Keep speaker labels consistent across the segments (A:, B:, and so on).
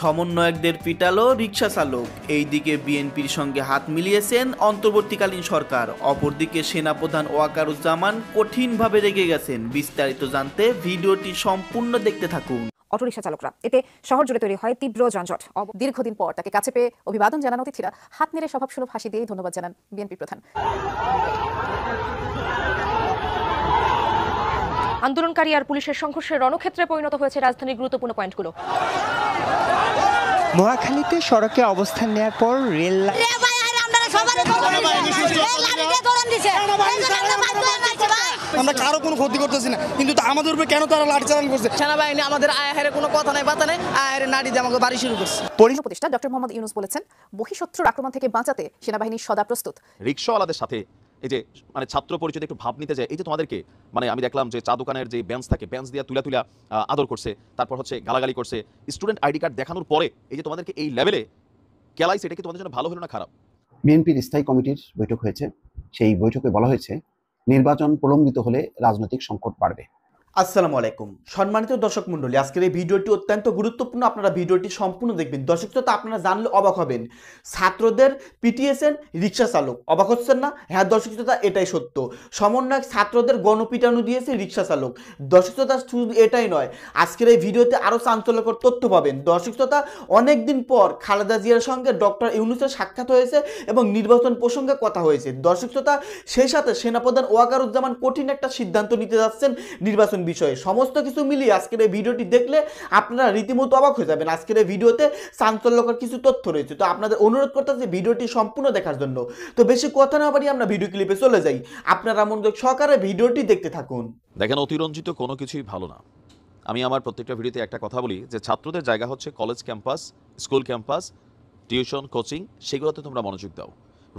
A: সমন্বয়কদের পিটালো রিকশা চালক। এইদিকে বিএনপির সঙ্গে হাত মিলিয়েছেন অন্তর্বর্তীকালীন সরকার, অপরদিকে সেনাপ্রধান ওয়াকারুজ্জামান কঠিনভাবে রেগে গেছেন। বিস্তারিত জানতে ভিডিওটি সম্পূর্ণ দেখতে থাকুন।
B: অটোরিকশা চালকরা, এতে শহর জুড়ে তৈরি হয় তীব্র যানজট। দীর্ঘদিন পর তাকে কাছে পেয়ে অভিবাদন জানান অতিথিরা। হাত নেড়ে স্বভাবসুলভ হাসি দিয়ে ধন্যবাদ জানান বিএনপি প্রধান।
C: আন্দোলনকারী আর পুলিশের সংঘর্ষের রণক্ষেত্রে পরিণত হয়েছে রাজধানীর গুরুত্বপূর্ণ পয়েন্টগুলো।
D: মহাখালীতে সড়কে অবস্থান নেয়ার পর রেল
E: আমরা কারো কোনো ক্ষতি করতেছি না, কিন্তু আমাদের উপরে কেন তারা লাঠিচার্জ করছে? সেনাবাহিনী আমাদের আয়াহের কোনো কথা নাই, বাতা নাই, আয়াহের নাড়ি দিয়ে আমাকে বাড়ি শুরু করছে।
B: উপদেষ্টা ডক্টর মোহাম্মদ ইউনূস বলেছেন, বহিঃশত্রুর আক্রমণ থেকে বাঁচাতে সেনাবাহিনী সদা প্রস্তুত।
F: রিকশাওয়ালাদের সাথে এই যে ছাত্র পরিচয় একটু ভাব নিতে যায়, এই যে তোমাদেরকে আমি দেখলাম যে চা দোকানের যে বেঞ্চ থাকে, বেঞ্চ দিয়ে তুলা আদর করছে, তারপর গালাগালি করছে। স্টুডেন্ট আইডি কার্ড দেখানোর পরে এই যে তোমাদেরকে এই লেভেলে কেলাইছে, এটা কি তোমাদের জন্য ভালো হলো না খারাপ?
G: বিএনপির স্থায়ী কমিটির বৈঠক হয়েছে। সেই বৈঠকে বলা হয়েছে, নির্বাচন প্রলম্বিত হলে রাজনৈতিক সংকট বাড়বে।
A: আসসালামু আলাইকুম সম্মানিত দর্শক মণ্ডলী, আজকের এই ভিডিওটি অত্যন্ত গুরুত্বপূর্ণ। আপনারা ভিডিওটি সম্পূর্ণ দেখবেন। দর্শক শ্রোতা, আপনারা জানলে অবাক হবেন, ছাত্রদের পিটিয়েছেন রিকশা চালক। অবাক হচ্ছেন না? হ্যাঁ দর্শক শ্রোতা, এটাই সত্য। সমন্বয়ক ছাত্রদের গণপিটানো দিয়েছে রিকশা চালক। দর্শক শ্রোতা, শুধু এটাই নয়, আজকের এই ভিডিওতে আরও চাঞ্চল্যকর তথ্য পাবেন। দর্শক শ্রোতা, অনেকদিন পর খালেদা জিয়ার সঙ্গে ডক্টর ইউনূসের সাক্ষাৎ হয়েছে এবং নির্বাচন প্রসঙ্গে কথা হয়েছে। দর্শক শ্রোতা, সেই সাথে সেনাপ্রধান ওয়াকারুজ্জামান কঠিন একটা সিদ্ধান্ত নিতে যাচ্ছেন নির্বাচন বিষয়ে। সমস্ত কিছু মিলিয়ে আজকের এই ভিডিওটি দেখলে আপনারা রীতিমতো অবাক হয়ে যাবেন। আজকের এই ভিডিওতে চাঞ্চল্যকর কিছু তথ্য রয়েছে, তো আপনাদের অনুরোধ করতেছি ভিডিওটি সম্পূর্ণ দেখার জন্য। তো বেশি কথা না বাড়িয়ে আমরা ভিডিও ক্লিপে চলে যাই। আপনারা মনোযোগ সহকারে ভিডিওটি দেখতে থাকুন।
F: দেখেন, অতিরঞ্জিত কোনো কিছুই ভালো না। আমি আমার প্রত্যেকটা ভিডিওতে একটা কথা বলি যে ছাত্রদের জায়গা হচ্ছে college campus, school campus, tuition, coaching, সেগুলোতে তোমরা মনোযোগ দাও।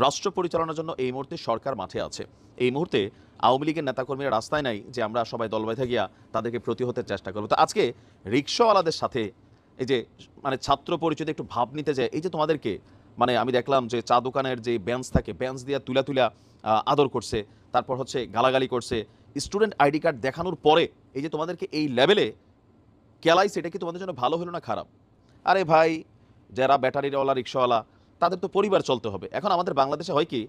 F: রাষ্ট্র পরিচালনার জন্য এই মুহূর্তে সরকার মাঠে আছে। এই মুহূর্তে আওয়ামী লীগের নেতাকর্মীরা রাস্তায় নাই যে আমরা সবাই দল বেঁধে গিয়া তাদেরকে প্রতিহতের চেষ্টা করবো। তো আজকে রিকশাওয়ালাদের সাথে এই যে ছাত্র পরিচয় একটু ভাব নিতে যায়, এই যে তোমাদেরকে আমি দেখলাম যে চা দোকানের যে বেঞ্চ থাকে, বেঞ্চ দিয়ে তুলা আদর করছে, তারপর গালাগালি করছে। স্টুডেন্ট আইডি কার্ড দেখানোর পরে এই যে তোমাদেরকে এই লেভেলে কেলাইছে, এটা কি তোমাদের জন্য ভালো হলো না খারাপ? আরে ভাই, যারা ব্যাটারিওয়ালা রিকশাওয়ালা, তাদের তো পরিবার চলতে হবে। এখন আমাদের বাংলাদেশে হয় কি,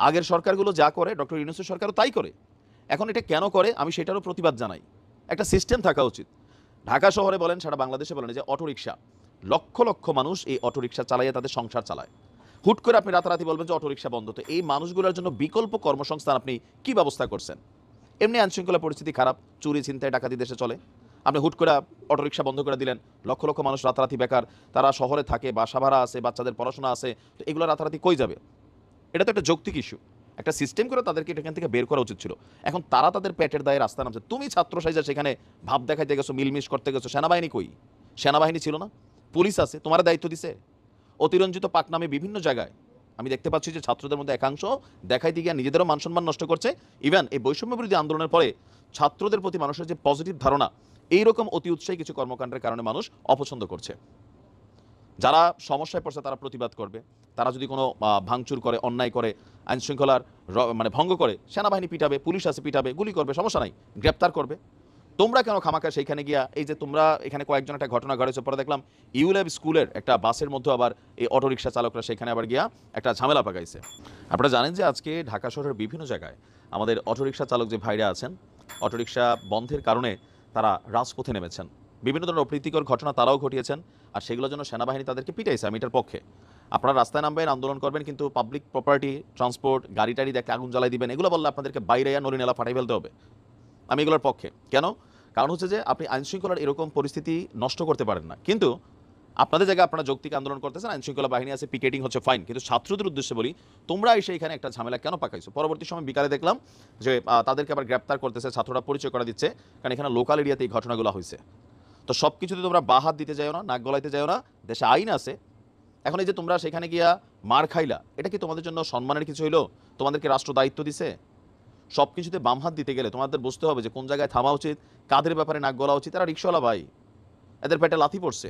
F: আগের সরকারগুলো যা করে ডক্টর ইউনূসের সরকারও তাই করে। এখন এটা কেন করে আমি সেটারও প্রতিবাদ জানাই। একটা সিস্টেম থাকা উচিত। ঢাকা শহরে বলেন, সারা বাংলাদেশে বলেন, যে অটোরিকশা, লক্ষ লক্ষ মানুষ এই অটোরিকশা চালাইয়ে তাদের সংসার চালায়। হুট করে আপনি রাতারাতি বলবেন যে অটোরিকশা বন্ধ। তো এই মানুষগুলোর জন্য বিকল্প কর্মসংস্থান আপনি কি ব্যবস্থা করছেন? এমনি আইনশৃঙ্খলা পরিস্থিতি খারাপ, চুরি ছিনতাই ডাকাতি দেশে চলে, আপনি হুট করে অটোরিকশা বন্ধ করে দিলেন। লক্ষ লক্ষ মানুষ রাতারাতি বেকার, তারা শহরে থাকে, বাসা ভাড়া আছে, বাচ্চাদের পড়াশোনা আছে, তো এগুলো রাতারাতি কই যাবে? এটা তো একটা যৌক্তিক ইস্যু। একটা সিস্টেম করে তাদেরকে এখান থেকে বের করা উচিত ছিল। এখন তারা তাদের পেটের দায়ে রাস্তা নামছে। তুমি ছাত্র সাইজা সেখানে ভাব দেখাইতে গেছো, মিলমিশ করতে গেছো। সেনাবাহিনী কই? সেনাবাহিনী ছিল না? পুলিশ আছে, তোমার দায়িত্ব দিছে। অতিরঞ্জিত পাক নামে বিভিন্ন জায়গায় আমি দেখতে পাচ্ছি যে ছাত্রদের মধ্যে একাংশ দেখাইতে গিয়ে নিজেদেরও মানসম্মান নষ্ট করছে। ইভেন এই বৈষম্য বিরোধী আন্দোলনের পরে ছাত্রদের প্রতি মানুষের যে পজিটিভ ধারণা, এইরকম অতি উৎসাহী কিছু কর্মকাণ্ডের কারণে মানুষ অপছন্দ করছে। যারা সমস্যায় পড়ছে তারা প্রতিবাদ করবে। তারা যদি কোনো ভাঙচুর করে, অন্যায় করে, আইন শৃঙ্খলার ভঙ্গ করে, সেনাবাহিনী পিটাবে, পুলিশ আছে পিটাবে, গুলি করবে, সমস্যা নাই, গ্রেপ্তার করবে। তোমরা কেন খামাখা সেইখানে গিয়া এই যে তোমরা এখানে কয়েকজন একটা ঘটনা ঘটেছে, পরে দেখলাম ইউল্যাব স্কুলের একটা বাসের মধ্যে আবার এই অটোরিকশা চালকরা সেখানে আবার গিয়া একটা ঝামেলা পাকাইছে। আপনারা জানেন যে আজকে ঢাকা শহরের বিভিন্ন জায়গায় আমাদের অটোরিকশা চালক যে ভাইরা আছেন, অটোরিকশা বন্ধের কারণে তারা রাজপথে নেমেছেন। বিভিন্ন ধরনের অপ্রীতিকর ঘটনা তারাও ঘটিয়েছেন, আর সেগুলোর জন্য সেনাবাহিনী তাদেরকে পিটাইছে। আমি এটার পক্ষে। আপনারা রাস্তায় নামবেন, আন্দোলন করবেন, কিন্তু পাবলিক প্রপার্টি, ট্রান্সপোর্ট, গাড়ি টাড়ি দেখে আগুন জ্বালাই দিবেন, এগুলো বললে আপনাদেরকে বাইরে নলিনালা ফাটাই ফেলতে হবে। আমি এগুলোর পক্ষে। কেন? কারণ যে আপনি আইনশৃঙ্খলার এরকম পরিস্থিতি নষ্ট করতে পারেন না। কিন্তু আপনাদের জায়গায় আপনারা যৌক্তিক আন্দোলন করতেছেন, আইনশৃঙ্খলা বাহিনী আছে, পিকেটিং হচ্ছে, ফাইন। কিন্তু ছাত্রদের উদ্দেশ্যে বলি, তোমরা এসে এখানে একটা ঝামেলা কেন পাকাইছো? পরবর্তী সময় বিকালে দেখলাম যে তাদেরকে আবার গ্রেপ্তার করতেছে, ছাত্ররা পরিচয় করা দিচ্ছে, কারণ এখানে লোকাল এরিয়াতে এই ঘটনাগুলো হয়েছে। তো সব কিছুতে তোমরা বাহাত দিতে যাও না, নাক গলাইতে যাও না। দেশে আইন আছে। এখন এই যে তোমরা সেখানে গিয়া মার খাইলা, এটা কি তোমাদের জন্য সম্মানের কিছু হইলো? তোমাদেরকে রাষ্ট্র দায়িত্ব দিছে। সব কিছুতে বাম হাত দিতে গেলে তোমাদের বুঝতে হবে যে কোন জায়গায় থামা উচিত, কাদের ব্যাপারে নাক গলা উচিত। তারা রিকশাওয়ালা ভাই, এদের পেটে লাথি পড়ছে।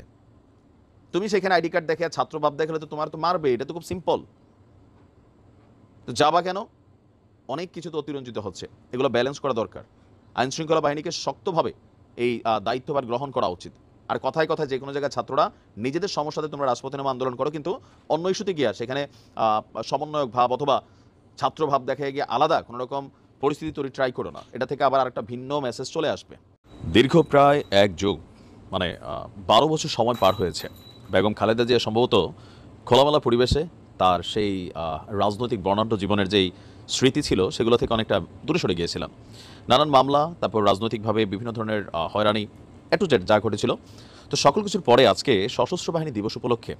F: তুমি সেখানে আইডি কার্ড দেখে ছাত্র ভাব দেখালে তো তোমার তো মারবে, এটা তো খুব সিম্পল। তো যাবা কেন? অনেক কিছু তো অতিরঞ্জিত হচ্ছে, এগুলো ব্যালেন্স করা দরকার। আইনশৃঙ্খলা বাহিনীকে শক্তভাবে এই দায়িত্বভার গ্রহণ করা উচিত। আর কথায় কথায় যে কোনো জায়গায় ছাত্ররা নিজেদের সমস্যাতে তোমরা রাজপথে নেমে আন্দোলন করো, কিন্তু অন্য ইস্যুতে গিয়া সেখানে সমন্বয়ক ভাব অথবা ছাত্র ভাব দেখে গিয়ে আলাদা কোনো রকম পরিস্থিতি তৈরি ট্রাই করো না, এটা থেকে আবার আরেকটা ভিন্ন মেসেজ চলে আসবে। দীর্ঘ প্রায় 1 যুগ মানে 12 বছর সময় পার হয়েছে। বেগম খালেদা জিয়া সম্ভবত খোলামেলা পরিবেশে তার সেই রাজনৈতিক বর্ণাঢ্য জীবনের যেই স্মৃতি ছিল সেগুলো থেকে অনেকটা দূরে সরে গিয়েছিলাম। নানান মামলা, তারপর রাজনৈতিকভাবে বিভিন্ন ধরনের হয়রানি টু জেড যা ঘটেছিল। তো সকল কিছুর পরে আজকে সশস্ত্র বাহিনী দিবস উপলক্ষে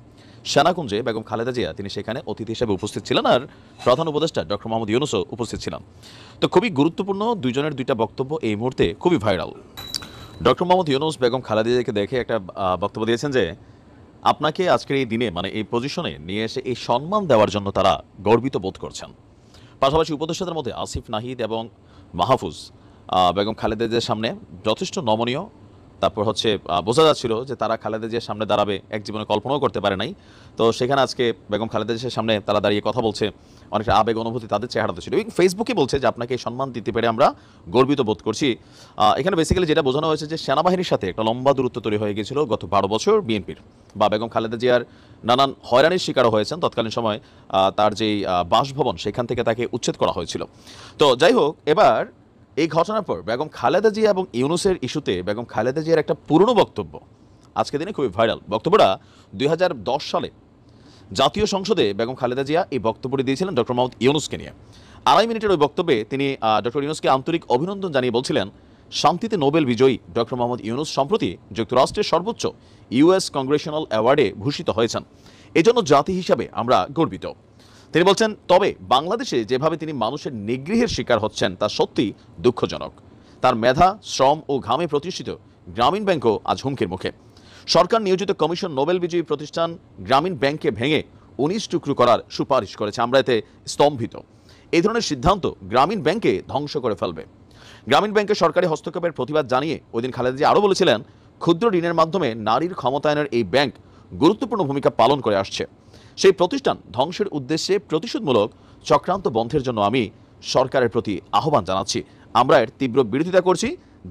F: সেনাকুঞ্জে বেগম খালেদা জিয়া তিনি সেখানে অতিথি হিসেবে উপস্থিত ছিলেন, আর প্রধান উপদেষ্টা ডক্টর মোহাম্মদ ইউনূসও উপস্থিত ছিলেন। তো খুবই গুরুত্বপূর্ণ দুইজনের দুইটা বক্তব্য এই মুহূর্তে খুবই ভাইরাল। ডক্টর মোহাম্মদ ইউনূস বেগম খালেদা জিয়াকে দেখে একটা বক্তব্য দিয়েছেন যে আপনাকে আজকের এই দিনে মানে এই পজিশনে নিয়ে এসে এই সম্মান দেওয়ার জন্য তারা গর্বিত বোধ করছেন। পাশাপাশি উপদেষ্টাদের মধ্যে আসিফ নাহিদ এবং মাহফুজ বেগম খালেদা জিয়ার সামনে যথেষ্ট নমনীয়, তারপর হচ্ছে বোঝা যাচ্ছিল যে তারা খালেদা জিয়ার সামনে দাঁড়াবে এক জীবনে কল্পনাও করতে পারে নাই। তো সেখানে আজকে বেগম খালেদা জিয়ার সামনে তারা দাঁড়িয়ে কথা বলছে, অনেকটা আবেগ অনুভূতি তাদের চেহারাতে ছিল। এবং ফেসবুকে বলছে যে আপনাকে এই সম্মান দিতে পেরে আমরা গর্বিত বোধ করছি। এখানে বেসিক্যালি যেটা বোঝানো হয়েছে যে সেনাবাহিনীর সাথে একটা লম্বা দূরত্ব তৈরি হয়ে গিয়েছিল গত 12 বছর বিএনপির, বা বেগম খালেদা জিয়ার নানান হয়রানির শিকারও হয়েছেন তৎকালীন সময়। তার যেই বাসভবন সেখান থেকে তাকে উচ্ছেদ করা হয়েছিল। তো যাই হোক, এবার এই ঘটনার পর বেগম খালেদা জিয়া এবং ইউনূসের ইস্যুতে বেগম খালেদা জিয়ার একটা পুরনো বক্তব্য আজকে দিনে খুবই ভাইরাল। বক্তব্যটা 2010 সালে জাতীয় সংসদে বেগম খালেদা জিয়া এই বক্তব্যটি দিয়েছিলেন ডক্টর মোহাম্মদ ইউনূসকে নিয়ে। 2.5 মিনিটের ওই বক্তব্যে তিনি ডক্টর ইউনূসকে আন্তরিক অভিনন্দন জানিয়ে বলছিলেন, শান্তিতে নোবেল বিজয়ী ডক্টর মোহাম্মদ ইউনূস সম্প্রতি যুক্তরাষ্ট্রের সর্বোচ্চ ইউএস কংগ্রেশনাল অ্যাওয়ার্ডে ভূষিত হয়েছেন, এজন্য জাতি হিসাবে আমরা গর্বিত। তিনি বলছেন, তবে বাংলাদেশে যেভাবে তিনি মানুষের নিগৃহের শিকার হচ্ছেন তা সত্যি দুঃখজনক। তার মেধা, শ্রম ও ঘামে প্রতিষ্ঠিত গ্রামীণ ব্যাংকও আজ হুমকির মুখে। সরকার নিয়োজিত কমিশন নোবেল বিজয়ী প্রতিষ্ঠান গ্রামীণ ব্যাংককে ভেঙে 19 টুকরো করার সুপারিশ করেছে। আমরা এতে স্তম্ভিত। এই ধরনের সিদ্ধান্ত গ্রামীণ ব্যাংককে ধ্বংস করে ফেলবে। গ্রামীণ ব্যাংকের সরকারি হস্তক্ষেপের প্রতিবাদ জানিয়ে ওই দিন খালেদা জিয়া আরও বলেছিলেন, ক্ষুদ্র ঋণের মাধ্যমে নারীর ক্ষমতায়নের এই ব্যাংক গুরুত্বপূর্ণ ভূমিকা পালন করে আসছে। সেই প্রতিষ্ঠান ধ্বংসের উদ্দেশ্যে প্রতিশোধমূলক চক্রান্ত বন্ধের জন্য আমি সরকারের প্রতি আহ্বান জানাচ্ছি। আমরা এর তীব্র বিরোধিতা করছি।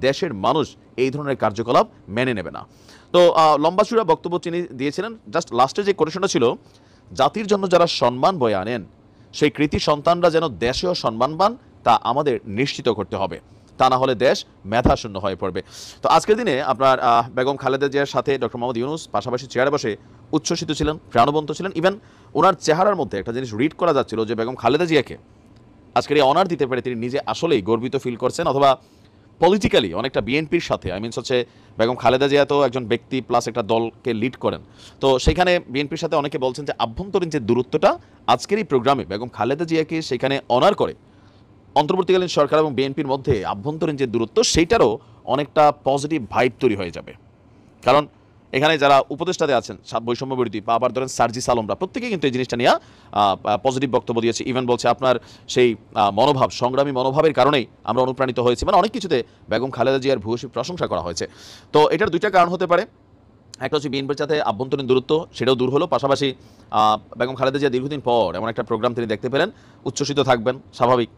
F: দেশের মানুষ এই ধরনের কার্যকলাপ মেনে নেবে না। তো লম্বাচূড়া বক্তব্য তিনি দিয়েছিলেন। জাস্ট লাস্টে যে কোটেশনটা ছিল, জাতির জন্য যারা সম্মান বয়ে আনেন সেই কৃতি সন্তানরা যেন দেশেও সম্মান পান তা আমাদের নিশ্চিত করতে হবে, তা না হলে দেশ মেধাশূন্য হয়ে পড়বে। তো আজকের দিনে আপনার বেগম খালেদা জিয়ার সাথে ডক্টর মোহাম্মদ ইউনূস পাশাপাশি চেয়ারে বসে উচ্ছ্বসিত ছিলেন, প্রাণবন্ত ছিলেন। ইভেন ওনার চেহারার মধ্যে একটা জিনিস রিড করা যাচ্ছিল যে বেগম খালেদা জিয়াকে আজকের এই অনার দিতে পেরে তিনি নিজে আসলেই গর্বিত ফিল করছেন, অথবা পলিটিক্যালি অনেকটা বিএনপির সাথে হচ্ছে বেগম খালেদা জিয়া তো একজন ব্যক্তি প্লাস একটা দলকে লিড করেন। তো সেখানে বিএনপির সাথে অনেকে বলছেন যে আভ্যন্তরীণ যে দূরত্বটা আজকের এই প্রোগ্রামে বেগম খালেদা জিয়াকে সেখানে অনার করে অন্তর্বর্তীকালীন সরকার এবং বিএনপির মধ্যে আভ্যন্তরীণ যে দূরত্ব সেইটারও অনেকটা পজিটিভ ভাইব তৈরি হয়ে যাবে। কারণ এখানে যারা উপদেষ্টাতে আছেন বৈষম্য বিরোধী বা আবার ধরেন সার্জিস আলমরা প্রত্যেকেই কিন্তু এই জিনিসটা নিয়ে পজিটিভ বক্তব্য দিয়েছে। ইভেন বলছে আপনার সেই মনোভাব, সংগ্রামী মনোভাবের কারণেই আমরা অনুপ্রাণিত হয়েছি। মানে অনেক কিছুতে বেগম খালেদা জিয়ার ভূয়সী প্রশংসা করা হয়েছে। তো এটার দুইটা কারণ হতে পারে। একটা হচ্ছে বিএনপির সাথে আভ্যন্তরীণ দূরত্ব, সেটাও দূর হলো। পাশাপাশি বেগম খালেদা জিয়া দীর্ঘদিন পর এমন একটা প্রোগ্রাম তিনি দেখতে পেলেন, উচ্ছ্বসিত থাকবেন, স্বাভাবিক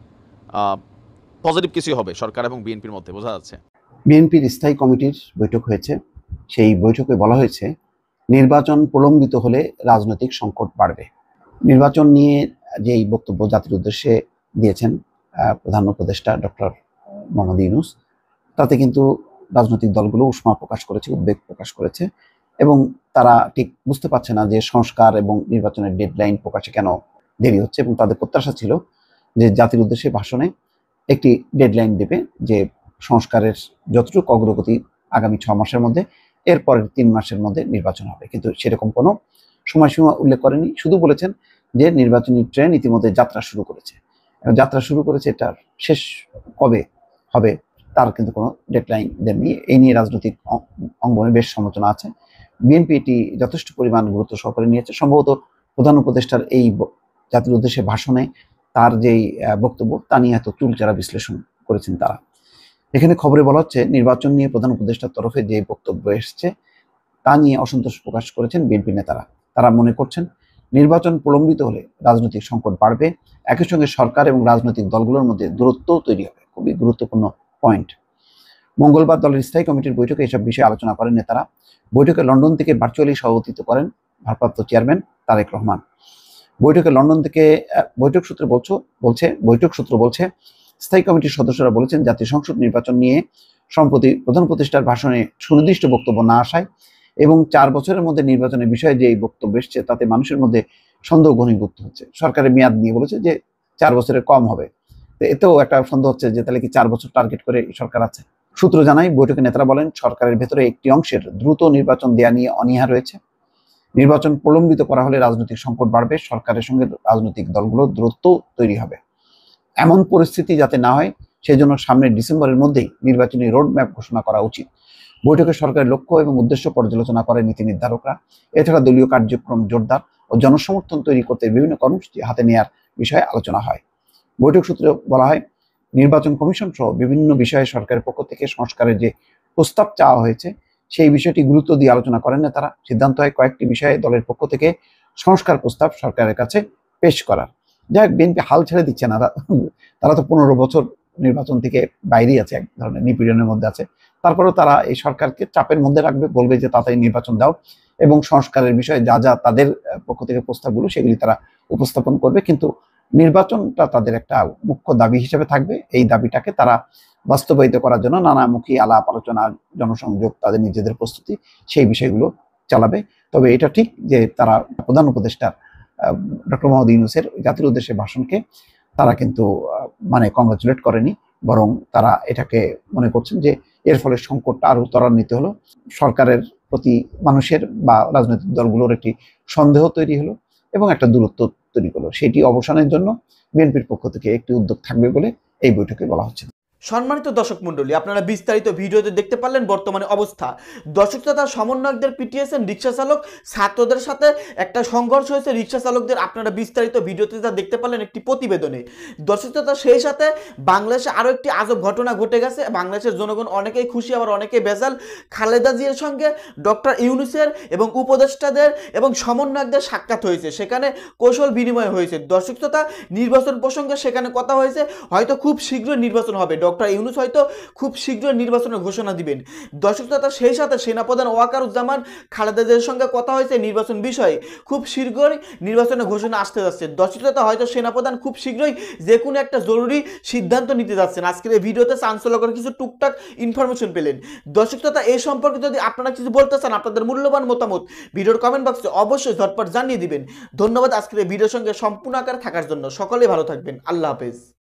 F: পজিটিভ কিছুই হবে সরকার এবং বিএনপির মধ্যে, বোঝা যাচ্ছে।
G: বিএনপির স্থায়ী কমিটির বৈঠক হয়েছে। সেই বৈঠকে বলা হয়েছে, নির্বাচন প্রলম্বিত হলে রাজনৈতিক সংকট বাড়বে। নির্বাচন নিয়ে যেই বক্তব্য জাতির উদ্দেশ্যে দিয়েছেন প্রধান উপদেষ্টা ডক্টর মোহাম্মদ ইউনূস, তাতে কিন্তু রাজনৈতিক দলগুলো উষ্মা প্রকাশ করেছে, উদ্বেগ প্রকাশ করেছে, এবং তারা ঠিক বুঝতে পারছে না যে সংস্কার এবং নির্বাচনের ডেডলাইন প্রকাশে কেন দেরি হচ্ছে। এবং তাদের প্রত্যাশা ছিল যে জাতির উদ্দেশ্যে ভাষণে একটি ডেডলাইন দেবে, যে সংস্কারের যতটুকু অগ্রগতি আগামী 6 মাসের মধ্যে, এরপরের 3 মাসের মধ্যে নির্বাচন হবে। কিন্তু সেরকম কোনো সময়সীমা উল্লেখ করেনি। শুধু বলেছেন যে নির্বাচনী ট্রেন ইতিমধ্যে যাত্রা শুরু করেছে। যাত্রা শুরু করেছে, এটার শেষ কবে হবে তার কিন্তু কোনো ডেডলাইন দেননি। এই নিয়ে রাজনৈতিক অঙ্গনে বেশ সমালোচনা আছে। বিএনপি এটি যথেষ্ট পরিমাণ গুরুত্ব সহকারে নিয়েছে। সম্ভবত প্রধান উপদেষ্টার এই জাতির উদ্দেশ্যে ভাষণে তার যেই বক্তব্য তা নিয়ে এত চুলচেরা বিশ্লেষণ করেছেন তারা। এখানে খবরে বলা হচ্ছে, নির্বাচন নিয়ে প্রধান উপদেষ্টার তরফে যে বক্তব্য এসছে তা নিয়ে অসন্তোষ প্রকাশ করেছেন বিএনপি নেতারা। তারা মনে করছেন নির্বাচন প্রলম্বিত হলে রাজনৈতিক সংকট বাড়বে, একই সঙ্গে সরকার এবং রাজনৈতিক দলগুলোর মধ্যে দূরত্বও তৈরি হবে। খুবই গুরুত্বপূর্ণ পয়েন্ট। মঙ্গলবার দলের স্থায়ী কমিটির বৈঠকে এসব বিষয়ে আলোচনা করেন নেতারা। বৈঠকে লন্ডন থেকে ভার্চুয়ালি সভাপতিত্ব করেন ভারপ্রাপ্ত চেয়ারম্যান তারেক রহমান। বৈঠকে লন্ডন থেকে বৈঠক সূত্র বলছে স্থায়ী কমিটির সদস্যরা বলেছেন জাতীয় সংসদ নির্বাচন নিয়ে সম্প্রতি প্রধান উপদেষ্টার ভাষণে সুনির্দিষ্ট বক্তব্য না আসায় এবং 4 বছরের মধ্যে নির্বাচনের বিষয়ে যে এই বক্তব্য এসছে তাতে মানুষের মধ্যে সন্দেহ ঘনীভূত হচ্ছে। সরকারের মেয়াদ নিয়ে বলেছে যে 4 বছরের কম হবে, তো এতেও একটা সন্দেহ হচ্ছে যে তাহলে কি 4 বছর টার্গেট করে সরকার আছে। সূত্র জানায় বৈঠকে নেতারা বলেন সরকারের ভেতরে একটি অংশের দ্রুত নির্বাচন দেয়া নিয়ে অনীহা রয়েছে। নির্বাচন প্রলম্বিত করা হলে রাজনৈতিক সংকট বাড়বে, সরকারের সঙ্গে রাজনৈতিক দলগুলো দূরত্ব তৈরি হবে। এমন পরিস্থিতি যাতে না হয় সেজন্য সামনের ডিসেম্বরের মধ্যেই নির্বাচনী রোডম্যাপ ঘোষণা করা উচিত। বৈঠকে সরকারের লক্ষ্য এবং উদ্দেশ্য পর্যালোচনা করে নীতি নির্ধারকরা। এছাড়া দলীয় কার্যক্রম জোরদার ও জনসমর্থন তৈরি করতে বিভিন্ন কর্মসূচি হাতে নেওয়ার বিষয়ে আলোচনা হয়। বৈঠক সূত্রে বলা হয় নির্বাচন কমিশন সহ বিভিন্ন বিষয়ে সরকারের পক্ষ থেকে সংস্কারের যে প্রস্তাব চাওয়া হয়েছে সেই বিষয়টি গুরুত্ব দিয়ে আলোচনা করেন নেতারা। সিদ্ধান্ত হয় কয়েকটি বিষয়ে দলের পক্ষ থেকে সংস্কার প্রস্তাব সরকারের কাছে পেশ করার। যাই হোক, বিএনপি হাল ছেড়ে দিচ্ছে না, তারা তো 15 বছর নির্বাচন থেকে বাইরেই আছে, এক ধরনের নিপীড়নের মধ্যে আছে। তারপরেও তারা এই সরকারকে চাপের মধ্যে রাখবে, বলবে যে তাড়াতাড়ি নির্বাচন দাও এবং সংস্কারের বিষয়ে যা যা তাদের পক্ষ থেকে প্রস্তাবগুলো সেগুলি তারা উপস্থাপন করবে। কিন্তু নির্বাচনটা তাদের একটা মুখ্য দাবি হিসেবে থাকবে। এই দাবিটাকে তারা বাস্তবায়িত করার জন্য নানামুখী আলাপ আলোচনা, জনসংযোগ, তাদের নিজেদের প্রস্তুতি, সেই বিষয়গুলো চালাবে। তবে এটা ঠিক যে তারা প্রধান উপদেষ্টা ডক্টর মোহাম্মদ ইউনূসের জাতির উদ্দেশ্যে ভাষণকে তারা কিন্তু কংগ্রাচুলেট করেনি, বরং তারা এটাকে মনে করছেন যে এর ফলে সংকটটা আরো ত্বরান্বিত হলো, সরকারের প্রতি মানুষের বা রাজনৈতিক দলগুলোর একটি সন্দেহ তৈরি হলো এবং একটা দূরত্ব তৈরি হলো। সেটি অবসানের জন্য বিএনপির পক্ষ থেকে একটি উদ্যোগ থাকবে বলে এই বৈঠকে বলা হচ্ছে।
A: সম্মানিত দর্শক মণ্ডলী, আপনারা বিস্তারিত ভিডিওতে দেখতে পারলেন বর্তমানে অবস্থা। দর্শক তথা সমন্বয়কদের পিটিয়েছেন রিক্সা চালক, ছাত্রদের সাথে একটা সংঘর্ষ হয়েছে রিক্সা চালকদের, আপনারা বিস্তারিত ভিডিওতে যা দেখতে পারলেন একটি প্রতিবেদনে। দর্শক তথা সেই সাথে বাংলাদেশে আরও একটি আজব ঘটনা ঘটে গেছে। বাংলাদেশের জনগণ অনেকেই খুশি, আবার অনেকেই বেজাল। খালেদা জিয়ার সঙ্গে ডক্টর ইউনূসের এবং উপদেষ্টাদের এবং সমন্বয়কদের সাক্ষাৎ হয়েছে, সেখানে কৌশল বিনিময় হয়েছে। দর্শক তথা নির্বাচন প্রসঙ্গে সেখানে কথা হয়েছে, হয়তো খুব শীঘ্রই নির্বাচন হবে, ডক্টর ইউনূস হয়তো খুব শীঘ্রই নির্বাচনের ঘোষণা দিবেন। দর্শক তথা সেই সাথে সেনাপ্রধান ওয়াকারুজ্জামান খালেদা জিয়ার সঙ্গে কথা হয়েছে নির্বাচন বিষয়ে, খুব শীঘ্রই নির্বাচনের ঘোষণা আসতে যাচ্ছে। দর্শক তথা হয়তো সেনাপ্রধান খুব শীঘ্রই যে কোনো একটা জরুরি সিদ্ধান্ত নিতে যাচ্ছেন। আজকের এই ভিডিওতে চাঞ্চল্যকর কিছু টুকটাক ইনফরমেশন পেলেন। দর্শক তথা এই সম্পর্কে যদি আপনারা কিছু বলতে চান, আপনাদের মূল্যবান মতামত ভিডিওর কমেন্ট বক্সে অবশ্যই ঝটপট জানিয়ে দিবেন। ধন্যবাদ আজকের এই ভিডিওর সঙ্গে সম্পূর্ণ আকারে থাকার জন্য। সকলেই ভালো থাকবেন। আল্লাহ হাফেজ।